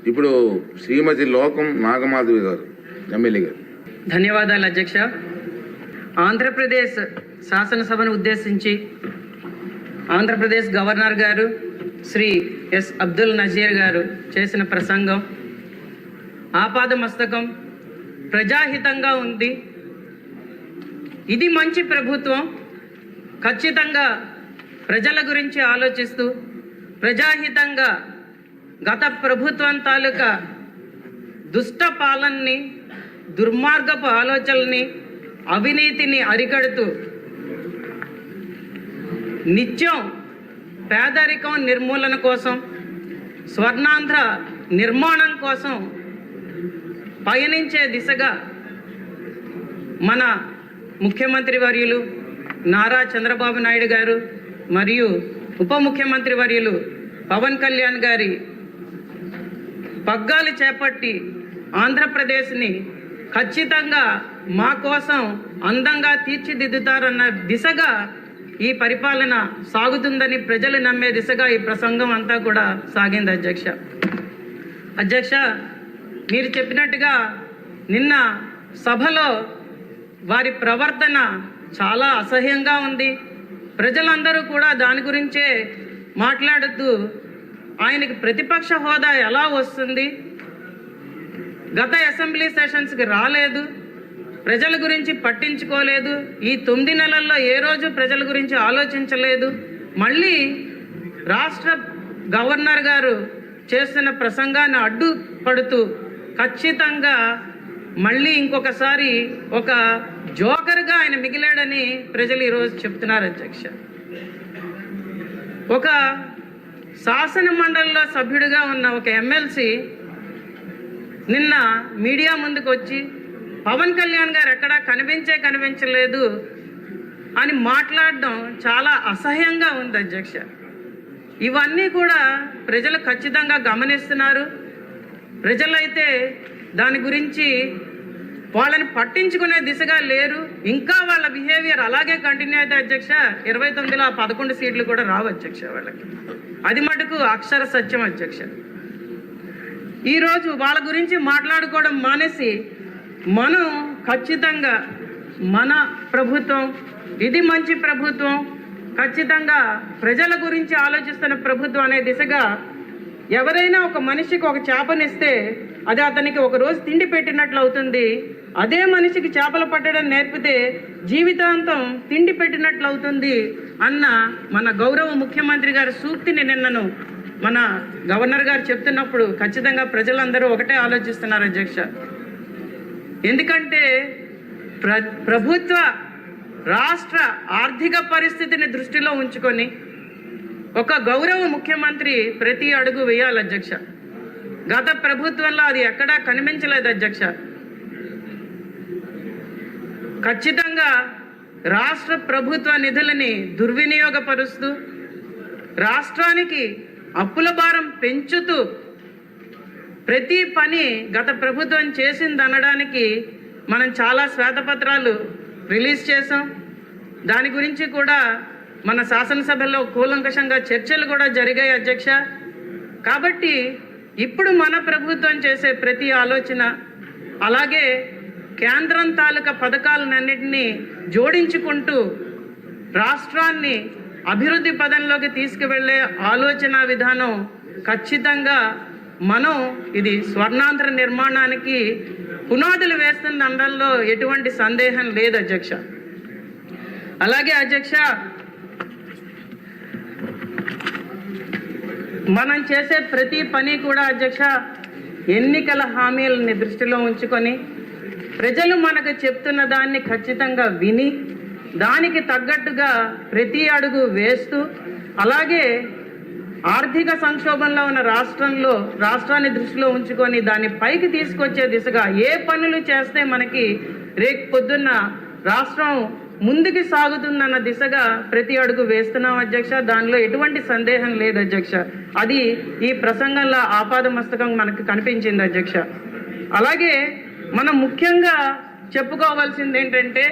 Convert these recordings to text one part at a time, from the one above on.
ఇప్పుడు శ్రీమతి లోకం నాగమాధవి గారు, ఎమ్మెల్యే గారు. ధన్యవాదాలు అధ్యక్ష. ఆంధ్రప్రదేశ్ శాసనసభను ఉద్దేశించి ఆంధ్రప్రదేశ్ గవర్నర్ గారు శ్రీ ఎస్ అబ్దుల్ నజీర్ గారు చేసిన ప్రసంగం ఆపాదమస్తకం, ప్రజాహితంగా ఉంది. ఇది మంచి ప్రభుత్వం, ఖచ్చితంగా ప్రజల గురించి ఆలోచిస్తూ ప్రజాహితంగా గత ప్రభుత్వం తాలూకా దుష్ట పాలనని, దుర్మార్గపు ఆలోచనల్ని, అవినీతిని అరికడుతూ నిత్యం పేదరికం నిర్మూలన కోసం, స్వర్ణాంధ్ర నిర్మాణం కోసం పయనించే దిశగా మన ముఖ్యమంత్రి వర్యులు నారా చంద్రబాబు నాయుడు గారు మరియు ఉప ముఖ్యమంత్రి వర్యులు పవన్ కళ్యాణ్ గారి పగ్గాలు చేపట్టి ఆంధ్రప్రదేశ్ని ఖచ్చితంగా మా కోసం అందంగా తీర్చిదిద్దుతారన్న దిశగా ఈ పరిపాలన సాగుతుందని ప్రజలు నమ్మే దిశగా ఈ ప్రసంగం అంతా కూడా సాగింది అధ్యక్ష. మీరు చెప్పినట్టుగా నిన్న సభలో వారి ప్రవర్తన చాలా అసహ్యంగా ఉంది. ప్రజలందరూ కూడా దాని గురించే మాట్లాడుతూ ఆయనకి ప్రతిపక్ష హోదా ఎలా వస్తుంది, గత అసెంబ్లీ సెషన్స్కి రాలేదు, ప్రజల గురించి పట్టించుకోలేదు, ఈ 9 నెలల్లో ఏ రోజు ప్రజల గురించి ఆలోచించలేదు, మళ్ళీ రాష్ట్ర గవర్నర్ గారు చేస్తున్న ప్రసంగాన్ని అడ్డుపడుతూ ఖచ్చితంగా మళ్ళీ ఇంకొకసారి ఒక జోకర్గా ఆయన మిగిలాడని ప్రజలు ఈరోజు చెప్తున్నారు అధ్యక్ష. ఒక శాసన మండలిలో సభ్యుడిగా ఉన్న ఒక ఎమ్మెల్సీ నిన్న మీడియా ముందుకు వచ్చి పవన్ కళ్యాణ్ గారు ఎక్కడా కనిపించలేదు అని మాట్లాడడం చాలా అసహ్యంగా ఉంది అధ్యక్ష. ఇవన్నీ కూడా ప్రజలు ఖచ్చితంగా గమనిస్తున్నారు. ప్రజలైతే దాని గురించి వాళ్ళని పట్టించుకునే దిశగా లేరు. ఇంకా వాళ్ళ బిహేవియర్ అలాగే కంటిన్యూ అయితే అధ్యక్ష 29లో 11 సీట్లు కూడా రావు అధ్యక్ష వాళ్ళకి. అది మటుకు అక్షర సత్యం అధ్యక్ష. ఈరోజు వాళ్ళ గురించి మాట్లాడుకోవడం మానేసి మనం ఖచ్చితంగా మన ప్రభుత్వం ఇది మంచి ప్రభుత్వం, ఖచ్చితంగా ప్రజల గురించి ఆలోచిస్తున్న ప్రభుత్వం అనే దిశగా ఎవరైనా ఒక మనిషికి ఒక చేపనిస్తే అది అతనికి ఒక రోజు తిండి పెట్టినట్లు అవుతుంది. అదే మనిషికి చేపలు పట్టడం నేర్పితే జీవితాంతం తిండి పెట్టినట్లు అవుతుంది అన్న మన గౌరవ ముఖ్యమంత్రి గారి సూక్తిని నిన్నను మన గవర్నర్ గారు చెప్తున్నప్పుడు ఖచ్చితంగా ప్రజలందరూ ఒకటే ఆలోచిస్తున్నారు అధ్యక్ష. ఎందుకంటే ప్రభుత్వ రాష్ట్ర ఆర్థిక పరిస్థితిని దృష్టిలో ఉంచుకొని ఒక గౌరవ ముఖ్యమంత్రి ప్రతి అడుగు వేయాలి అధ్యక్ష. గత ప్రభుత్వంలో అది ఎక్కడా కనిపించలేదు అధ్యక్ష. ఖచ్చితంగా రాష్ట్ర ప్రభుత్వ నిధులని దుర్వినియోగపరుస్తూ రాష్ట్రానికి అప్పుల భారం పెంచుతూ ప్రతి పని గత ప్రభుత్వం చేసిందనడానికి మనం చాలా శ్వేతపత్రాలు రిలీజ్ చేసాం. దాని గురించి కూడా మన శాసనసభలో కూలంకషంగా చర్చలు కూడా జరిగాయి అధ్యక్ష. కాబట్టి ఇప్పుడు మన ప్రభుత్వం చేసే ప్రతి ఆలోచన, అలాగే కేంద్రం తాలూకా పథకాలన్నింటినీ జోడించుకుంటూ రాష్ట్రాన్ని అభివృద్ధి పదంలోకి తీసుకువెళ్ళే ఆలోచన విధానం ఖచ్చితంగా మనం ఇది స్వర్ణాంధ్ర నిర్మాణానికి పునాదులు వేస్తున్న అనడంలో ఎటువంటి సందేహం లేదు అధ్యక్ష. అలాగే అధ్యక్ష, మనం చేసే ప్రతి పని కూడా అధ్యక్ష ఎన్నికల హామీలని దృష్టిలో ఉంచుకొని ప్రజలు మనకు చెప్తున్న దాన్ని ఖచ్చితంగా విని దానికి తగ్గట్టుగా ప్రతి అడుగు వేస్తూ, అలాగే ఆర్థిక సంక్షోభంలో ఉన్న రాష్ట్రాన్ని దృష్టిలో ఉంచుకొని దాన్ని పైకి తీసుకొచ్చే దిశగా ఏ పనులు చేస్తే మనకి రేపు పొద్దున్న రాష్ట్రం ముందుకు సాగుతుందన్న దిశగా ప్రతి అడుగు వేస్తున్నాం అధ్యక్ష. దానిలో ఎటువంటి సందేహం లేదు అధ్యక్ష. అది ఈ ప్రసంగంలో ఆపాదమస్తకం మనకు కనిపించింది అధ్యక్ష. అలాగే మనం ముఖ్యంగా చెప్పుకోవాల్సింది ఏంటంటే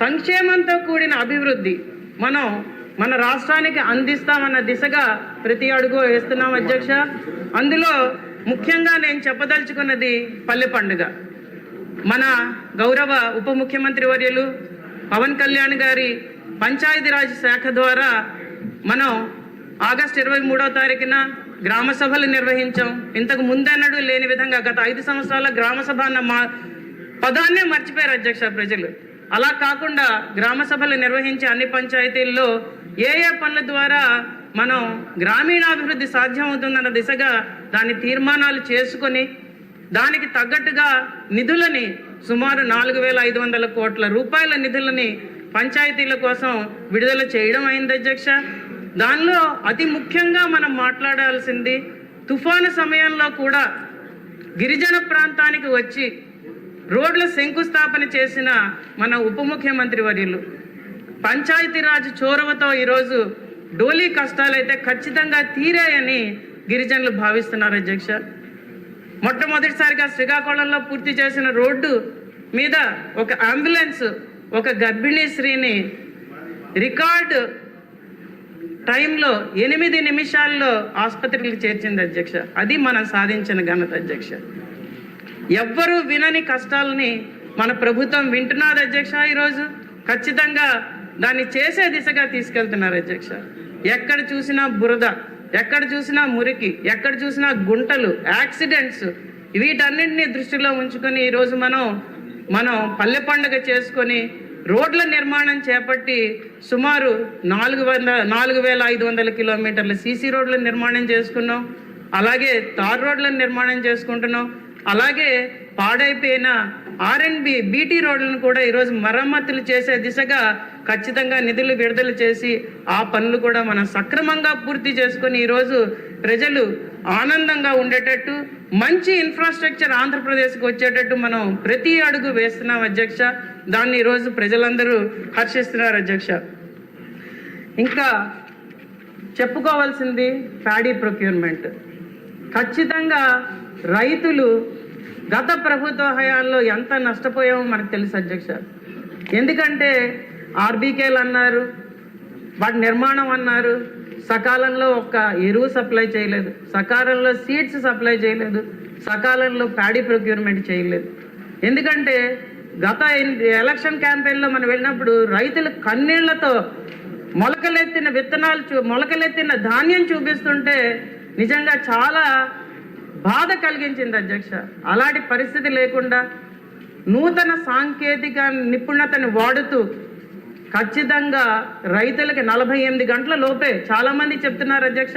సంక్షేమంతో కూడిన అభివృద్ధి మనం మన రాష్ట్రానికి అందిస్తామన్న దిశగా ప్రతి అడుగు వేస్తున్నాం అధ్యక్ష. అందులో ముఖ్యంగా నేను చెప్పదలుచుకున్నది పల్లె పండుగ. మన గౌరవ ఉప ముఖ్యమంత్రి వర్యులు పవన్ కళ్యాణ్ గారి పంచాయతీరాజ్ శాఖ ద్వారా మనం ఆగస్టు 23వ తారీఖున గ్రామ సభలు నిర్వహించాం. ఇంతకు ముందెన్నడూ లేని విధంగా గత 5 సంవత్సరాల గ్రామ సభ అన్న పదాన్నే మర్చిపోయారు అధ్యక్ష ప్రజలు. అలా కాకుండా గ్రామ సభలు నిర్వహించే అన్ని పంచాయతీల్లో ఏ పనుల ద్వారా మనం గ్రామీణాభివృద్ధి సాధ్యమవుతుందన్న దిశగా దాని తీర్మానాలు చేసుకొని దానికి తగ్గట్టుగా నిధులని సుమారు 4,500 కోట్ల రూపాయల నిధులని పంచాయతీల కోసం విడుదల చేయడం అయింది అధ్యక్ష. దానిలో అతి ముఖ్యంగా మనం మాట్లాడాల్సింది తుఫాను సమయంలో కూడా గిరిజన ప్రాంతానికి వచ్చి రోడ్ల శంకుస్థాపన చేసిన మన ఉప ముఖ్యమంత్రి వర్యులు పంచాయతీరాజ్ చొరవతో ఈరోజు డోలీ కష్టాలైతే ఖచ్చితంగా తీరాయని గిరిజనులు భావిస్తున్నారు అధ్యక్ష. మొట్టమొదటిసారిగా శ్రీకాకుళంలో పూర్తి చేసిన రోడ్డు మీద ఒక అంబులెన్స్ ఒక గర్భిణీ స్త్రీని రికార్డు టైంలో 8 నిమిషాల్లో ఆసుపత్రికి చేర్చింది అధ్యక్ష. అది మనం సాధించిన ఘనత అధ్యక్ష. ఎవ్వరూ వినని కష్టాలని మన ప్రభుత్వం వింటున్నది అధ్యక్ష. ఈరోజు ఖచ్చితంగా దాన్ని చేసే దిశగా తీసుకెళ్తున్నారు అధ్యక్ష. ఎక్కడ చూసినా బురద, ఎక్కడ చూసినా మురికి, ఎక్కడ చూసినా గుంటలు, యాక్సిడెంట్స్, వీటన్నింటినీ దృష్టిలో ఉంచుకొని ఈరోజు మనం పల్లె పండుగ చేసుకొని రోడ్ల నిర్మాణం చేపట్టి సుమారు 4,500 కిలోమీటర్ల సీసీ రోడ్ల నిర్మాణం చేసుకున్నాం. అలాగే తార్ రోడ్లను నిర్మాణం చేసుకుంటున్నాం. అలాగే పాడైపోయిన R&B బీటీ రోడ్లను కూడా ఈరోజు మరమ్మతులు చేసే దిశగా ఖచ్చితంగా నిధులు విడుదల చేసి ఆ పనులు కూడా మనం సక్రమంగా పూర్తి చేసుకొని ఈరోజు ప్రజలు ఆనందంగా ఉండేటట్టు మంచి ఇన్ఫ్రాస్ట్రక్చర్ ఆంధ్రప్రదేశ్కి వచ్చేటట్టు మనం ప్రతి అడుగు వేస్తున్నాం అధ్యక్ష. దాన్ని ఈరోజు ప్రజలందరూ హర్షిస్తున్నారు అధ్యక్ష. ఇంకా చెప్పుకోవాల్సింది ప్యాడీ ప్రొక్యూర్మెంట్. ఖచ్చితంగా రైతులు గత ప్రభుత్వ హయాంలో ఎంత నష్టపోయామో మనకు తెలుసు అధ్యక్ష. ఎందుకంటే ఆర్బీకేలు అన్నారు, వాటి నిర్మాణం అన్నారు, సకాలంలో ఒక్క ఎరువు సప్లై చేయలేదు, సకాలంలో సీడ్స్ సప్లై చేయలేదు, సకాలంలో ప్యాడీ ప్రొక్యూర్మెంట్ చేయలేదు. ఎందుకంటే గత ఎలక్షన్ క్యాంపెయిన్లో మనం వెళ్ళినప్పుడు రైతులు కన్నీళ్లతో మొలకలెత్తిన విత్తనాలు మొలకలెత్తిన ధాన్యం చూపిస్తుంటే నిజంగా చాలా బాధ కలిగించింది అధ్యక్ష. అలాంటి పరిస్థితి లేకుండా నూతన సాంకేతిక నిపుణతని వాడుతూ ఖచ్చితంగా రైతులకి 48 గంటల లోపే, చాలామంది చెప్తున్నారు అధ్యక్ష,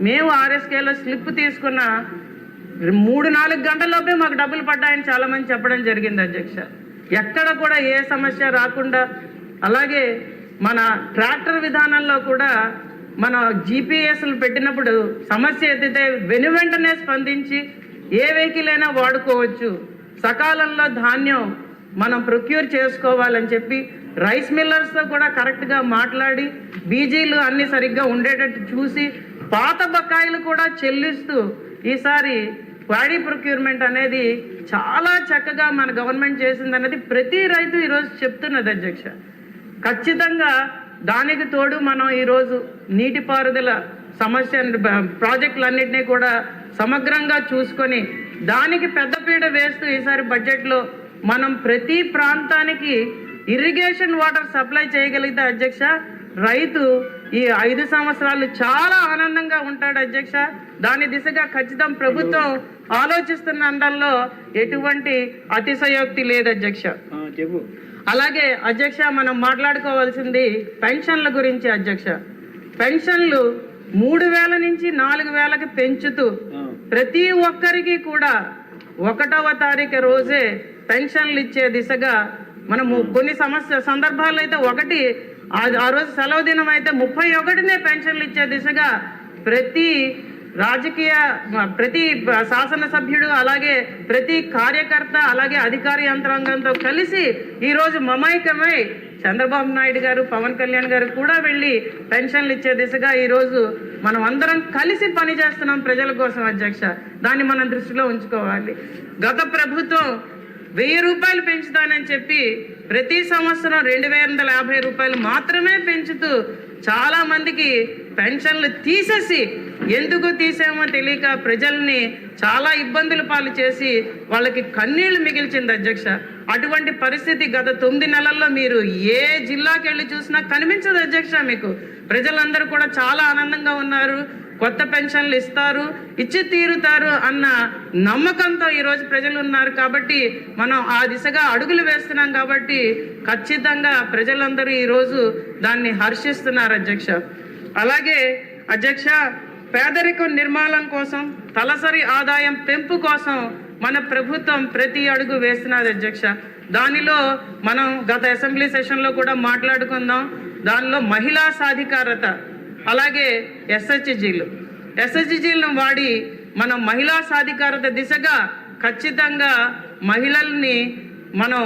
మేము RSKలో స్లిప్ తీసుకున్న 3-4 గంటల లోపే మాకు డబ్బులు పడ్డాయని చాలామంది చెప్పడం జరిగింది అధ్యక్ష. ఎక్కడ కూడా ఏ సమస్య రాకుండా, అలాగే మన ట్రాక్టర్ విధానంలో కూడా మన GPSలు పెట్టినప్పుడు సమస్య ఎత్తితే వెనువెంటనే స్పందించి ఏ వెహికల్ అయినా వాడుకోవచ్చు, సకాలంలో ధాన్యం మనం ప్రొక్యూర్ చేసుకోవాలని చెప్పి రైస్ మిల్లర్స్తో కూడా కరెక్ట్గా మాట్లాడి బీజీలు అన్నీ సరిగ్గా ఉండేటట్టు చూసి పాత బకాయిలు కూడా చెల్లిస్తూ ఈసారి ప్యాడీ ప్రొక్యూర్మెంట్ అనేది చాలా చక్కగా మన గవర్నమెంట్ చేసింది అనేది ప్రతి రైతు ఈరోజు చెప్తున్నది అధ్యక్ష. ఖచ్చితంగా దానికి తోడు మనం ఈరోజు నీటిపారుదల సమస్య ప్రాజెక్టులన్నింటినీ కూడా సమగ్రంగా చూసుకొని దానికి పెద్దపీట వేస్తూ ఈసారి బడ్జెట్లో మనం ప్రతి ప్రాంతానికి ఇరిగేషన్ వాటర్ సప్లై చేయగలిగితే అధ్యక్ష రైతు ఈ 5 సంవత్సరాలు చాలా ఆనందంగా ఉంటాడు అధ్యక్ష. దాని దిశగా ఖచ్చితం ప్రభుత్వం ఆలోచిస్తున్న అండంలో ఎటువంటి అతిశయోక్తి లేదు అధ్యక్ష. అలాగే అధ్యక్ష మనం మాట్లాడుకోవాల్సింది పెన్షన్ల గురించి అధ్యక్ష. పెన్షన్లు 3,000 నుంచి 4,000కి పెంచుతూ ప్రతి ఒక్కరికి కూడా 1వ తారీఖు రోజే పెన్షన్లు ఇచ్చే దిశగా మనము కొన్ని సందర్భాల్లో అయితే ఆ రోజు సెలవు దినం అయితే 31నే పెన్షన్లు ఇచ్చే దిశగా ప్రతి శాసనసభ్యుడు అలాగే ప్రతి కార్యకర్త అలాగే అధికార యంత్రాంగంతో కలిసి ఈరోజు మమైకమై చంద్రబాబు నాయుడు గారు పవన్ కళ్యాణ్ గారు కూడా వెళ్ళి పెన్షన్లు ఇచ్చే దిశగా ఈరోజు మనం అందరం కలిసి పనిచేస్తున్నాం ప్రజల కోసం అధ్యక్ష. దాన్ని మనం దృష్టిలో ఉంచుకోవాలి. గత ప్రభుత్వం 1000 రూపాయలు పెంచుతానని చెప్పి ప్రతి సంవత్సరం 2,250 రూపాయలు మాత్రమే పెంచుతూ చాలా మందికి పెన్షన్లు తీసేసి ఎందుకు తీసామో తెలియక ప్రజల్ని చాలా ఇబ్బందులు పాలు చేసి వాళ్ళకి కన్నీళ్లు మిగిల్చింది అధ్యక్ష. అటువంటి పరిస్థితి గత 9 నెలల్లో మీరు ఏ జిల్లాకి వెళ్ళి చూసినా కనిపించదు అధ్యక్ష. మీకు ప్రజలందరూ కూడా చాలా ఆనందంగా ఉన్నారు, కొత్త పెన్షన్లు ఇస్తారు, ఇచ్చి తీరుతారు అన్న నమ్మకంతో ఈరోజు ప్రజలు ఉన్నారు. కాబట్టి మనం ఆ దిశగా అడుగులు వేస్తున్నాం. కాబట్టి ఖచ్చితంగా ప్రజలందరూ ఈరోజు దాన్ని హర్షిస్తున్నారు అధ్యక్ష. అలాగే అధ్యక్ష, పేదరికం నిర్మూలన కోసం, తలసరి ఆదాయం పెంపు కోసం మన ప్రభుత్వం ప్రతి అడుగు వేస్తున్నది అధ్యక్ష. దానిలో మనం గత అసెంబ్లీ సెషన్లో కూడా మాట్లాడుకుందాం. దానిలో మహిళా సాధికారత, అలాగే ఎస్హెచ్జీలను వాడి మనం మహిళా సాధికారత దిశగా ఖచ్చితంగా మహిళల్ని మనం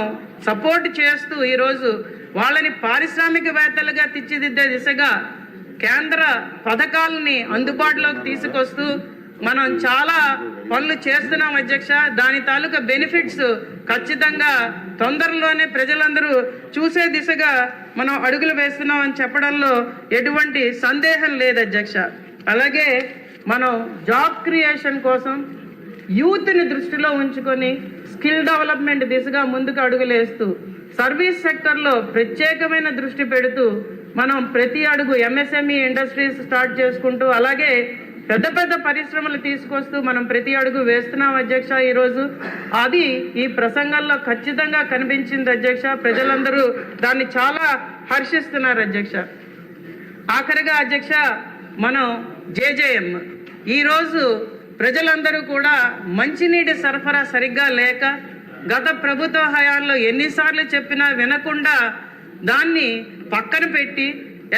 సపోర్ట్ చేస్తూ ఈరోజు వాళ్ళని పారిశ్రామికవేత్తలుగా తీర్చిదిద్దే దిశగా కేంద్ర పథకాలని అందుబాటులోకి తీసుకొస్తూ మనం చాలా పనులు చేస్తున్నాం అధ్యక్ష. దాని తాలూకా బెనిఫిట్స్ ఖచ్చితంగా తొందరలోనే ప్రజలందరూ చూసే దిశగా మనం అడుగులు వేస్తున్నాం అని చెప్పడంలో ఎటువంటి సందేహం లేదు అధ్యక్ష. అలాగే మనం జాబ్ క్రియేషన్ కోసం యూత్ని దృష్టిలో ఉంచుకొని స్కిల్ డెవలప్మెంట్ దిశగా ముందుకు అడుగులేస్తూ సర్వీస్ సెక్టర్లో ప్రత్యేకమైన దృష్టి పెడుతూ మనం ప్రతి అడుగు ఎంఎస్ఎంఈ ఇండస్ట్రీస్ స్టార్ట్ చేసుకుంటూ, అలాగే పెద్ద పెద్ద పరిశ్రమలు తీసుకొస్తూ మనం ప్రతి అడుగు వేస్తున్నాం అధ్యక్ష. ఈరోజు అది ఈ ప్రసంగంలో ఖచ్చితంగా కనిపించింది అధ్యక్ష. ప్రజలందరూ దాన్ని చాలా హర్షిస్తున్నారు అధ్యక్ష. ఆఖరిగా అధ్యక్ష, మనం జేజేఎం ఈరోజు ప్రజలందరూ కూడా మంచినీటి సరఫరా సరిగ్గా లేక గత ప్రభుత్వ హయాంలో ఎన్నిసార్లు చెప్పినా వినకుండా దాన్ని పక్కన పెట్టి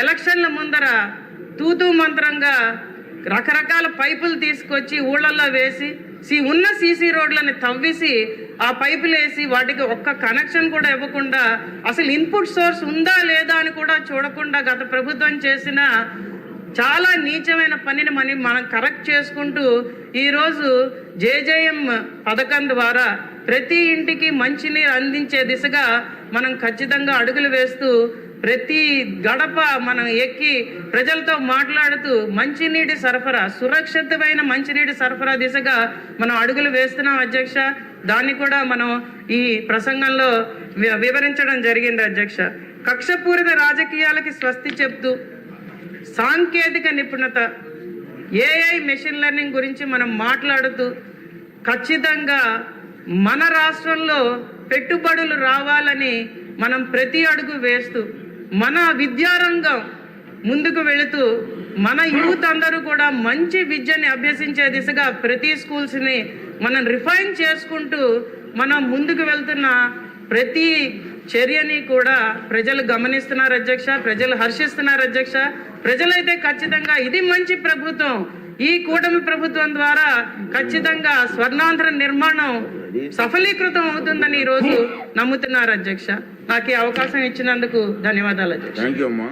ఎలక్షన్ల ముందర తూతూ మంత్రంగా రకరకాల పైపులు తీసుకొచ్చి ఊళ్ళల్లో వేసి ఉన్న సీసీ రోడ్లని తవ్వేసి ఆ పైపులు వేసి వాటికి ఒక్క కనెక్షన్ కూడా ఇవ్వకుండా, అసలు ఇన్పుట్ సోర్స్ ఉందా లేదా అని కూడా చూడకుండా గత ప్రభుత్వం చేసిన చాలా నీచమైన పనిని మనం కరెక్ట్ చేసుకుంటూ ఈరోజు జేజేఎం పథకం ద్వారా ప్రతి ఇంటికి మంచినీరు అందించే దిశగా మనం ఖచ్చితంగా అడుగులు వేస్తూ ప్రతి గడప మనం ఎక్కి ప్రజలతో మాట్లాడుతూ మంచినీటి సరఫరా, సురక్షితమైన మంచినీటి సరఫరా దిశగా మనం అడుగులు వేస్తున్నాం అధ్యక్ష. దాన్ని కూడా మనం ఈ ప్రసంగంలో వివరించడం జరిగింది అధ్యక్ష. కక్షపూరిత రాజకీయాలకి స్వస్తి చెప్తూ సాంకేతిక నిపుణత, ఏఐ మెషిన్ లెర్నింగ్ గురించి మనం మాట్లాడుతూ ఖచ్చితంగా మన రాష్ట్రంలో పెట్టుబడులు రావాలని మనం ప్రతి అడుగు వేస్తూ మన విద్యారంగం ముందుకు వెళుతూ మన యూత్ అందరూ కూడా మంచి విద్యని అభ్యసించే దిశగా ప్రతి స్కూల్స్ని మనం రిఫైన్ చేసుకుంటూ మనం ముందుకు వెళ్తున్న ప్రతి చర్యని కూడా ప్రజలు గమనిస్తున్నారు అధ్యక్ష. ప్రజలు హర్షిస్తున్నారు అధ్యక్ష. ప్రజలైతే ఖచ్చితంగా ఇది మంచి ప్రభుత్వం, ఈ కూటమి ప్రభుత్వం ద్వారా ఖచ్చితంగా స్వర్ణాంధ్ర నిర్మాణం సఫలీకృతం అవుతుందని ఈరోజు నమ్ముతున్నారు అధ్యక్ష. నాకు ఈ అవకాశం ఇచ్చినందుకు ధన్యవాదాలు అధ్యక్ష. థాంక్యూ అమ్మా.